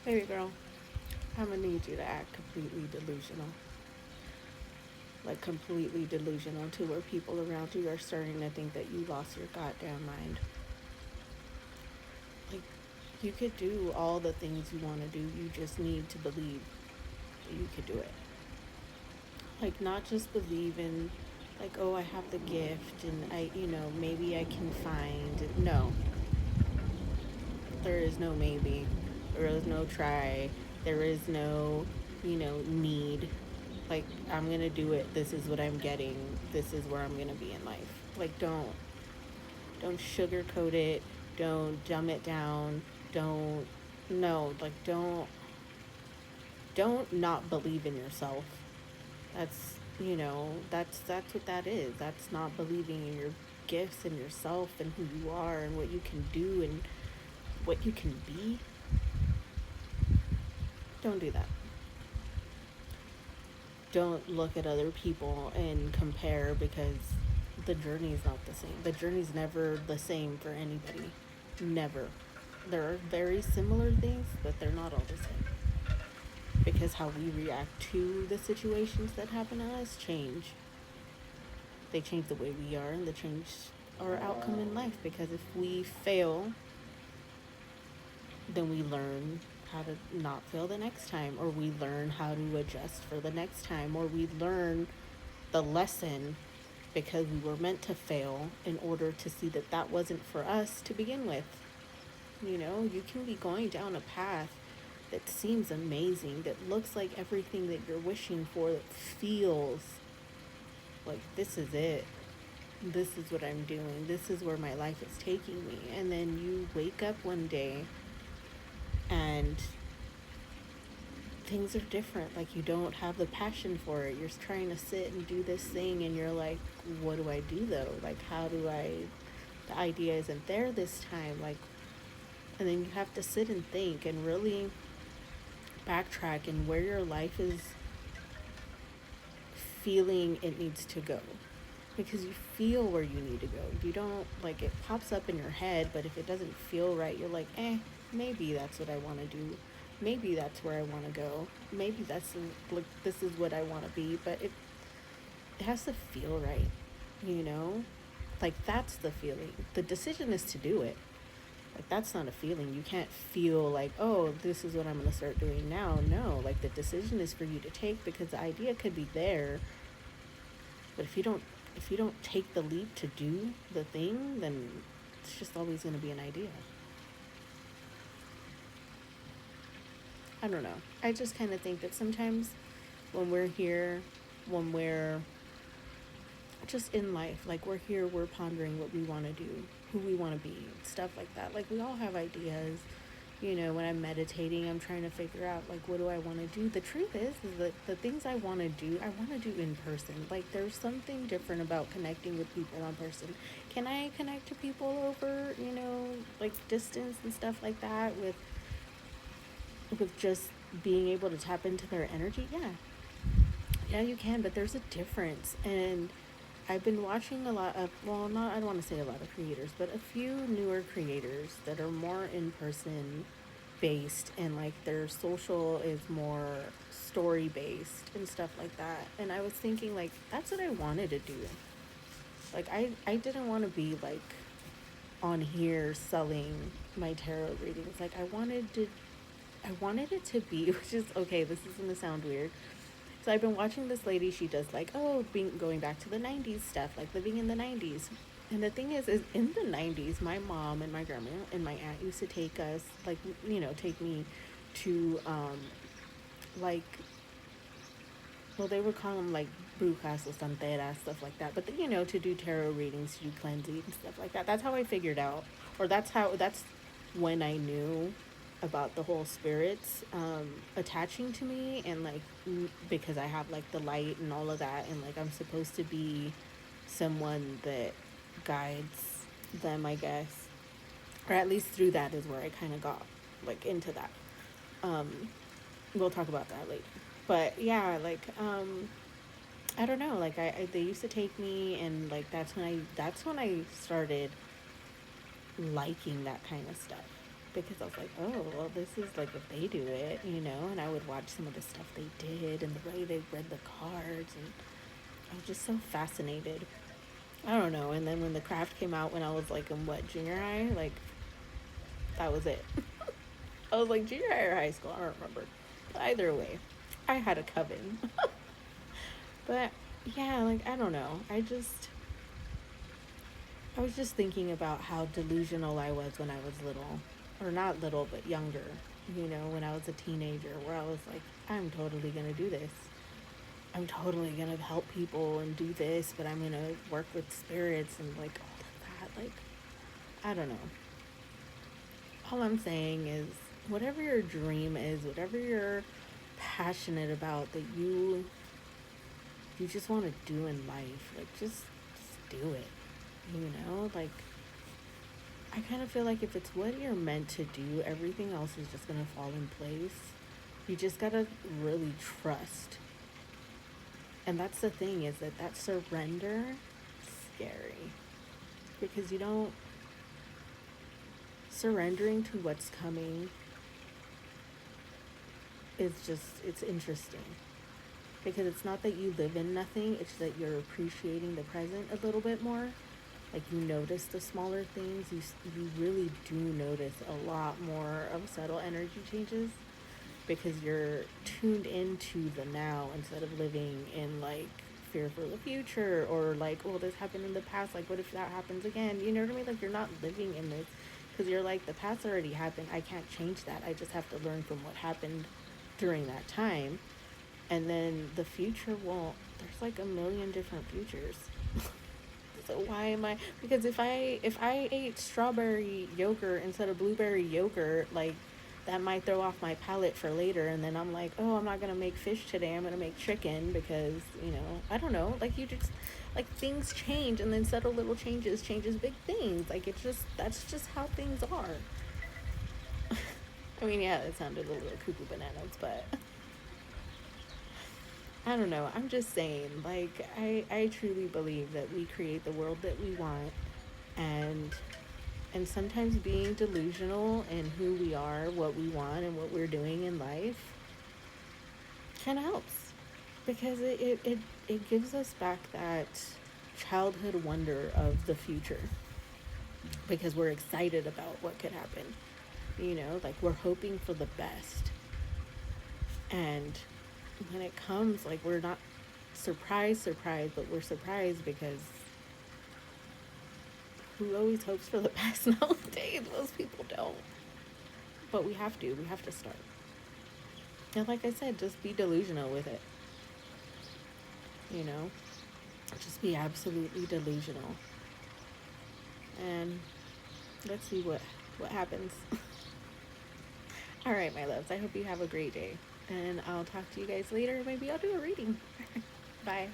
Baby girl, I'm gonna need you to act completely delusional. Like completely delusional to where people around you are starting to think that you lost your goddamn mind. Like, you could do all the things you want to do. You just need to believe that you could do it. Like, not just believe in, like, oh, I have the gift and maybe I can find. No, there is no maybe. There is no try. There is no, need. Like, I'm going to do it. This is what I'm getting. This is where I'm going to be in life. Like, don't sugarcoat it. Don't dumb it down. Don't, no, like, don't not believe in yourself. That's, that's what that is. That's not believing in your gifts and yourself and who you are and what you can do and what you can be. Don't do that. Don't look at other people and compare because the journey is not the same. The journey's never the same for anybody. Never. There are very similar things, but they're not all the same. Because how we react to the situations that happen to us change. They change the way we are and they change our outcome in life. Because if we fail, then we learn how to not fail the next time, or we learn how to adjust for the next time, or we learn the lesson because we were meant to fail in order to see that that wasn't for us to begin with. You can be going down a path that seems amazing, that looks like everything that you're wishing for, that feels like this is it. This is what I'm doing. This is where my life is taking me. And then you wake up one day and things are different. Like, you don't have the passion for it. You're trying to sit and do this thing and you're like, what do I do though? Like, how do I, the idea isn't there this time. Like, and then you have to sit and think and really backtrack and where your life is feeling it needs to go, because you feel where you need to go. You don't, like, it pops up in your head, but if it doesn't feel right, you're like, maybe that's what I want to do. Maybe that's where I want to go. Maybe that's, like, this is what I want to be, but it has to feel right, you know? Like, that's the feeling. The decision is to do it. Like, that's not a feeling. You can't feel like, oh, this is what I'm going to start doing now. No, like, the decision is for you to take, because the idea could be there, but if you don't take the leap to do the thing, then it's just always going to be an idea. I don't know. I just kind of think that sometimes when we're here, when we're just in life, like, we're here, we're pondering what we want to do, who we want to be, stuff like that. Like, we all have ideas. When I'm meditating, I'm trying to figure out, like, what do I want to do. The truth is that the things I want to do, I want to do in person. Like, there's something different about connecting with people in person. Can I connect to people over, like, distance and stuff like that, with just being able to tap into their energy? Yeah, you can, but there's a difference. And I've been watching a lot of, well, not, I don't want to say a lot of creators, but a few newer creators that are more in person based, and, like, their social is more story based and stuff like that. And I was thinking, like, that's what I wanted to do. Like, I didn't want to be, like, on here selling my tarot readings. Like, I wanted it to be, which is okay, this is going to sound weird. So I've been watching this lady. She does, like, going back to the 90s stuff, like living in the 90s. And the thing is in the 90s, my mom and my grandma and my aunt used to take us, like, take me to, like, well, they would call them, like, brujas or santeras, stuff like that. But, to do tarot readings, to do cleansing and stuff like that. That's how I figured out, or that's when I knew about the whole spirits attaching to me, and, like, because I have, like, the light and all of that, and, like, I'm supposed to be someone that guides them, I guess, or at least through that is where I kind of got, like, into that. Um, we'll talk about that later. But yeah, like, I don't know, like, they used to take me, and, like, that's when I started liking that kind of stuff. because I was like, oh, well, this is like if they do it, you know, and I would watch some of the stuff they did and the way they read the cards, and I was just so fascinated. I don't know. And then when the craft came out when I was like in what, junior high, like that was it. I was like junior high or high school, I don't remember. But either way, I had a coven. But yeah, like I don't know. I was just thinking about how delusional I was when I was little. Or not little, but younger. You know, when I was a teenager, where I was like, I'm totally gonna do this. I'm totally gonna help people and do this, but I'm gonna work with spirits and like all of that. Like, I don't know. All I'm saying is, whatever your dream is, whatever you're passionate about that you just want to do in life, like just do it. You know, like I kind of feel like if it's what you're meant to do, everything else is just gonna fall in place. You just gotta really trust. And that's the thing, is that surrender is scary, because you don't, surrendering to what's coming is just, it's interesting, because it's not that you live in nothing, it's that you're appreciating the present a little bit more. Like you notice the smaller things, you really do notice a lot more of subtle energy changes, because you're tuned into the now instead of living in like fear for the future, or like, oh, this happened in the past, like what if that happens again, you know what I mean? Like you're not living in this, because you're like, the past already happened, I can't change that, I just have to learn from what happened during that time. And then the future won't, there's like a million different futures. So why am I, because if I ate strawberry yogurt instead of blueberry yogurt, like that might throw off my palate for later, and then I'm like, oh, I'm not gonna make fish today, I'm gonna make chicken, because, you know, I don't know, like you just, like things change, and then subtle little changes big things, like it's just, that's just how things are. I mean, yeah, it sounded a little cuckoo bananas, but I don't know. I'm just saying, like, I truly believe that we create the world that we want, and sometimes being delusional in who we are, what we want, and what we're doing in life kind of helps, because it gives us back that childhood wonder of the future, because we're excited about what could happen. You know, like we're hoping for the best, and when it comes, like we're not surprised, but we're surprised, because who always hopes for the best nowadays? Most people don't. But we have to start. And like I said, just be delusional with it. You know? Just be absolutely delusional. And let's see what happens. All right, my loves. I hope you have a great day. And I'll talk to you guys later. Maybe I'll do a reading. Bye.